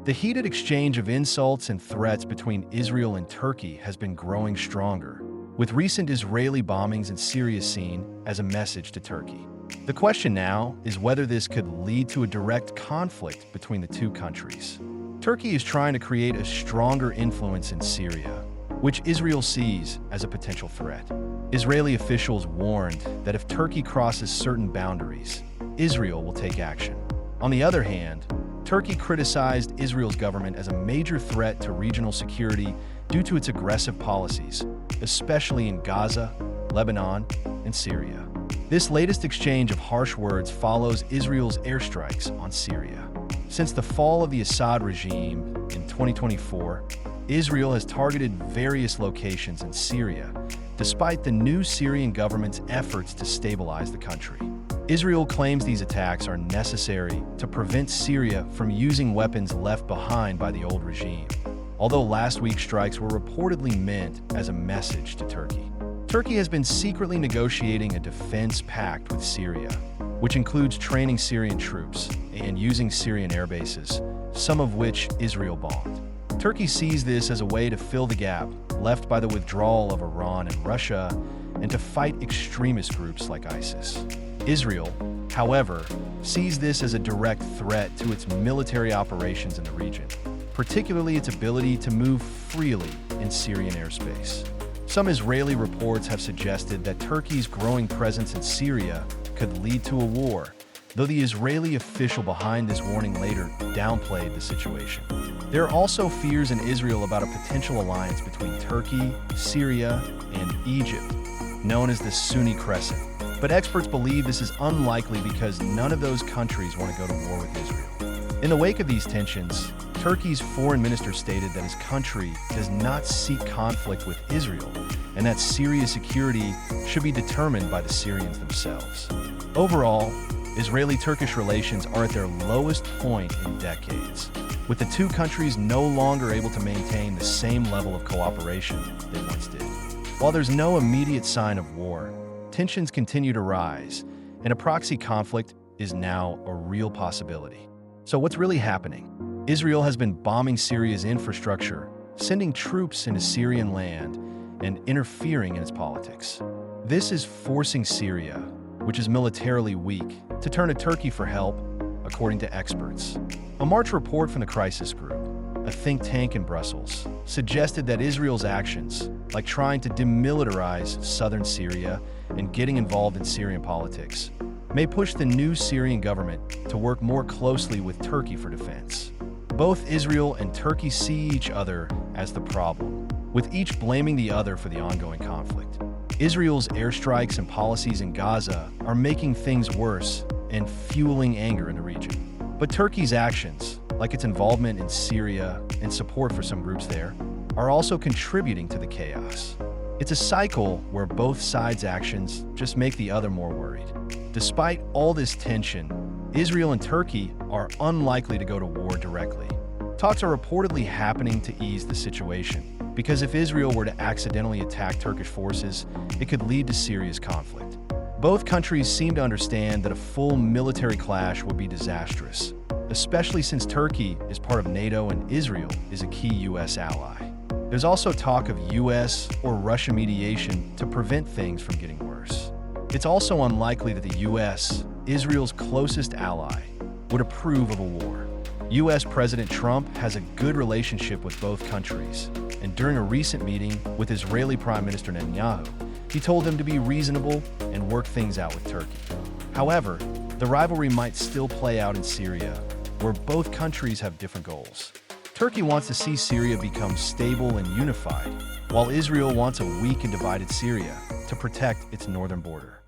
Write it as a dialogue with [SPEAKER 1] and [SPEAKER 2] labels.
[SPEAKER 1] The heated exchange of insults and threats between Israel and Turkey has been growing stronger, with recent Israeli bombings in Syria seen as a message to Turkey. The question now is whether this could lead to a direct conflict between the two countries. Turkey is trying to create a stronger influence in Syria, which Israel sees as a potential threat. Israeli officials warned that if Turkey crosses certain boundaries, Israel will take action. On the other hand, Turkey criticized Israel's government as a major threat to regional security due to its aggressive policies, especially in Gaza, Lebanon, and Syria. This latest exchange of harsh words follows Israel's airstrikes on Syria. Since the fall of the Assad regime in 2024, Israel has targeted various locations in Syria, despite the new Syrian government's efforts to stabilize the country. Israel claims these attacks are necessary to prevent Syria from using weapons left behind by the old regime, although last week's strikes were reportedly meant as a message to Turkey. Turkey has been secretly negotiating a defense pact with Syria, which includes training Syrian troops and using Syrian air bases, some of which Israel bombed. Turkey sees this as a way to fill the gap left by the withdrawal of Iran and Russia and to fight extremist groups like ISIS. Israel, however, sees this as a direct threat to its military operations in the region, particularly its ability to move freely in Syrian airspace. Some Israeli reports have suggested that Turkey's growing presence in Syria could lead to a war, though the Israeli official behind this warning later downplayed the situation. There are also fears in Israel about a potential alliance between Turkey, Syria, and Egypt, known as the Sunni Crescent. But experts believe this is unlikely because none of those countries want to go to war with Israel. In the wake of these tensions, Turkey's foreign minister stated that his country does not seek conflict with Israel and that Syria's security should be determined by the Syrians themselves. Overall, Israeli-Turkish relations are at their lowest point in decades, with the two countries no longer able to maintain the same level of cooperation they once did. While there's no immediate sign of war, tensions continue to rise, and a proxy conflict is now a real possibility. So what's really happening? Israel has been bombing Syria's infrastructure, sending troops into Syrian land, and interfering in its politics. This is forcing Syria, which is militarily weak, to turn to Turkey for help, according to experts. A March report from the Crisis Group, a think tank in Brussels, suggested that Israel's actions, like trying to demilitarize southern Syria and getting involved in Syrian politics, may push the new Syrian government to work more closely with Turkey for defense. Both Israel and Turkey see each other as the problem, with each blaming the other for the ongoing conflict. Israel's airstrikes and policies in Gaza are making things worse and fueling anger in the region. But Turkey's actions, like its involvement in Syria and support for some groups there, are also contributing to the chaos. It's a cycle where both sides' actions just make the other more worried. Despite all this tension, Israel and Turkey are unlikely to go to war directly. Talks are reportedly happening to ease the situation, because if Israel were to accidentally attack Turkish forces, it could lead to Syria's conflict. Both countries seem to understand that a full military clash would be disastrous, especially since Turkey is part of NATO and Israel is a key U.S. ally. There's also talk of U.S. or Russian mediation to prevent things from getting worse. It's also unlikely that the U.S., Israel's closest ally, would approve of a war. U.S. President Trump has a good relationship with both countries, and during a recent meeting with Israeli Prime Minister Netanyahu, he told them to be reasonable and work things out with Turkey. However, the rivalry might still play out in Syria, where both countries have different goals. Turkey wants to see Syria become stable and unified, while Israel wants a weak and divided Syria to protect its northern border.